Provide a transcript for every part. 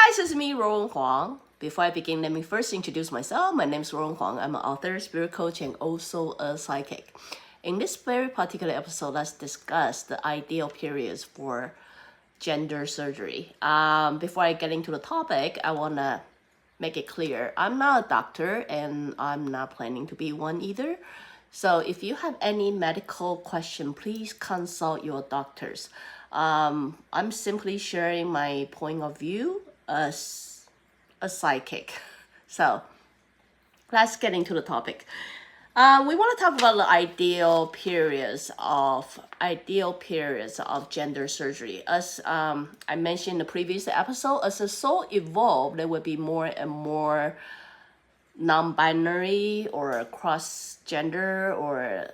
guys, it's me, Ruowen Huang. Before I begin, let me first introduce myself. My name is Ruowen Huang. I'm an author, spirit coach, and also a psychic. In this very particular episode, let's discuss the ideal periods for gender surgery. Before I get into the topic, I want to make it clear. I'm not a doctor, and I'm not planning to be one either. So if you have any medical question, please consult your doctors. I'm simply sharing my point of view as a psychic. So let's get into the topic. We want to talk about the ideal periods of gender surgery. As I mentioned in the previous episode, as the soul evolved, there will be more and more non-binary or cross-gender or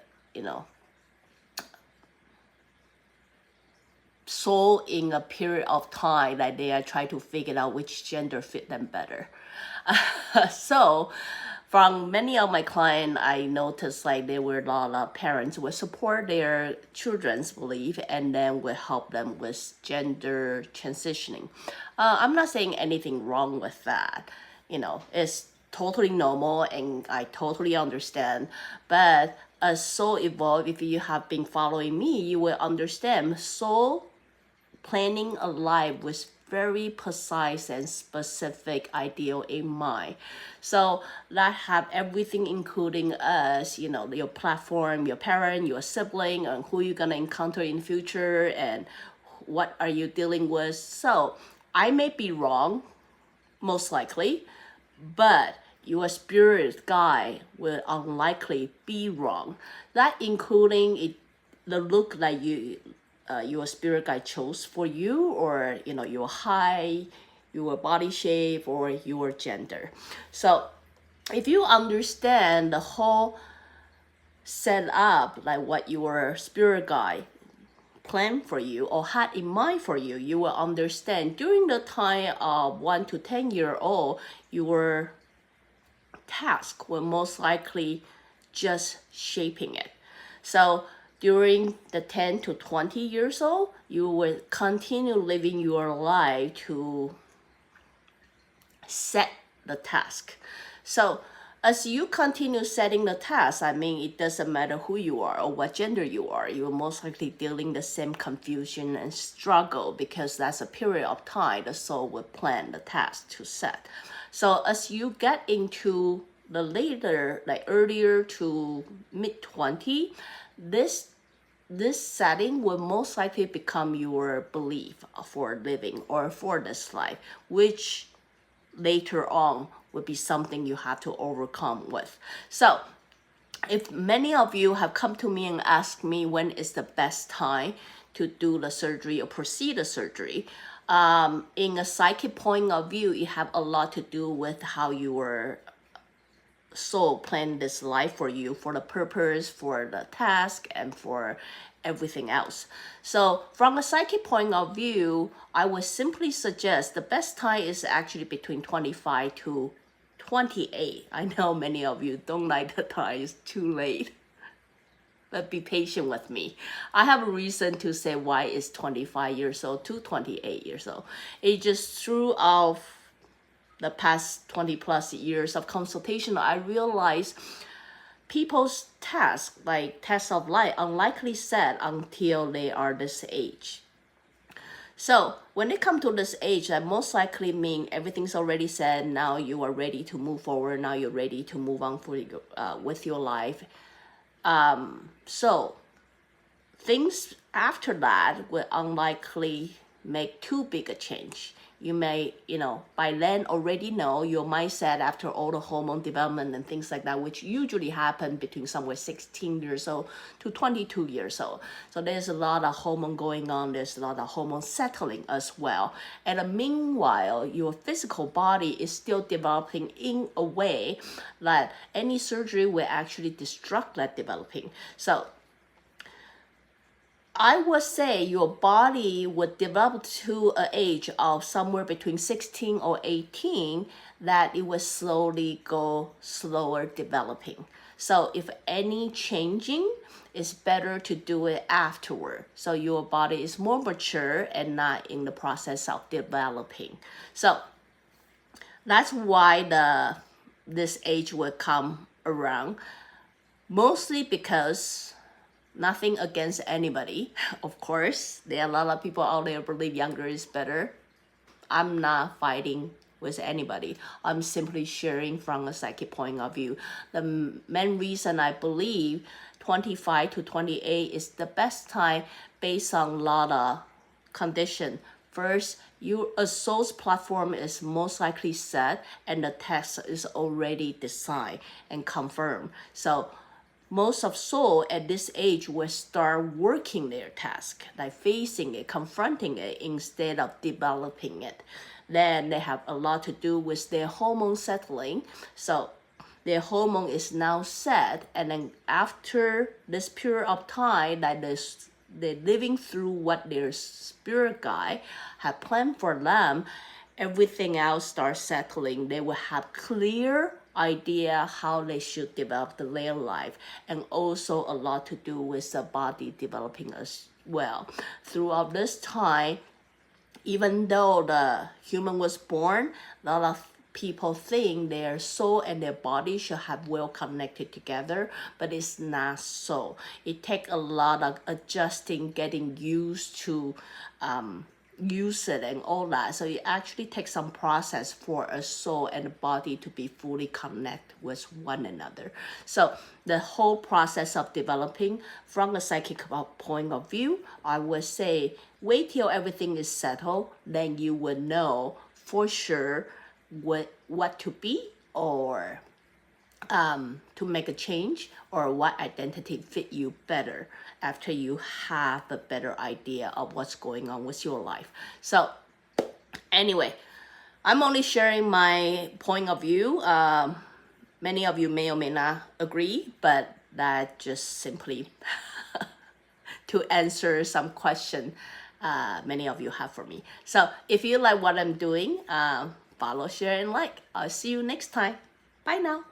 soul in a period of time that they are trying to figure out which gender fit them better. So from many of my clients, I noticed like there were a lot of parents would support their children's belief and then would help them with gender transitioning. I'm not saying anything wrong with that. It's totally normal and I totally understand. But as soul evolved, if you have been following me, you will understand soul planning a life with very precise and specific ideal in mind. So that have everything including us, your platform, your parent, your sibling, and who you're gonna encounter in the future and what are you dealing with. So I may be wrong, most likely, but your spirit guide will unlikely be wrong. That including the look that your spirit guide chose for you, or your height, your body shape, or your gender. So if you understand the whole setup, like what your spirit guide planned for you or had in mind for you, you will understand during the time of 1 to 10 year old, your task will most likely just shaping it. So during the 10 to 20 years old, you will continue living your life to set the task. So as you continue setting the task, it doesn't matter who you are or what gender you are, you're most likely dealing the same confusion and struggle because that's a period of time the soul will plan the task to set. So as you get into the later, like earlier to mid-20, this setting will most likely become your belief for living or for this life, which later on would be something you have to overcome with. So if many of you have come to me and asked me when is the best time to do the surgery or proceed the surgery, in a psychic point of view, it have a lot to do with how your soul planned this life for you, for the purpose, for the task, and for everything else. So from a psychic point of view, I would simply suggest the best time is actually between 25 to 28. I know many of you don't like the time, it's too late. But be patient with me. I have a reason to say why it's 25 years old to 28 years old. It just throughout the past 20 plus years of consultation, I realized people's tasks, like tests of life, unlikely set until they are this age. So when they come to this age, that most likely mean everything's already said. Now you are ready to move forward. Now you're ready to move on with your life. So things after that will unlikely make too big a change. You may, by then already know your mindset after all the hormone development and things like that, which usually happen between somewhere 16 years old to 22 years old. So there's a lot of hormone going on. There's a lot of hormone settling as well. And meanwhile, your physical body is still developing in a way that any surgery will actually disrupt that developing. So I would say your body would develop to an age of somewhere between 16 or 18 that it will slowly go slower developing. So if any changing, it's better to do it afterward. So your body is more mature and not in the process of developing. So That's why this age will come around, mostly because nothing against anybody. Of course, there are a lot of people out there who believe younger is better. I'm not fighting with anybody. I'm simply sharing from a psychic point of view. The main reason I believe 25 to 28 is the best time based on a lot of condition. First, a soul's platform is most likely set and the text is already designed and confirmed. So most of soul at this age will start working their task, like facing it, confronting it instead of developing it. Then they have a lot to do with their hormone settling. So their hormone is now set, and then after this period of time that they're living through what their spirit guide have planned for them, everything else starts settling. They will have clear idea how they should develop their life, and also a lot to do with the body developing as well. Throughout this time, even though the human was born, a lot of people think their soul and their body should have well connected together, but it's not so. It takes a lot of adjusting, getting used to use it and all that. So it actually takes some process for a soul and a body to be fully connect with one another. So the whole process of developing from a psychic point of view, I would say wait till everything is settled, then you will know for sure what to be, or to make a change, or what identity fit you better after you have a better idea of what's going on with your life. So anyway, I'm only sharing my point of view. Many of you may or may not agree, but that just simply to answer some question many of you have for me. So if you like what I'm doing, follow, share, and like. I'll see you next time. Bye now.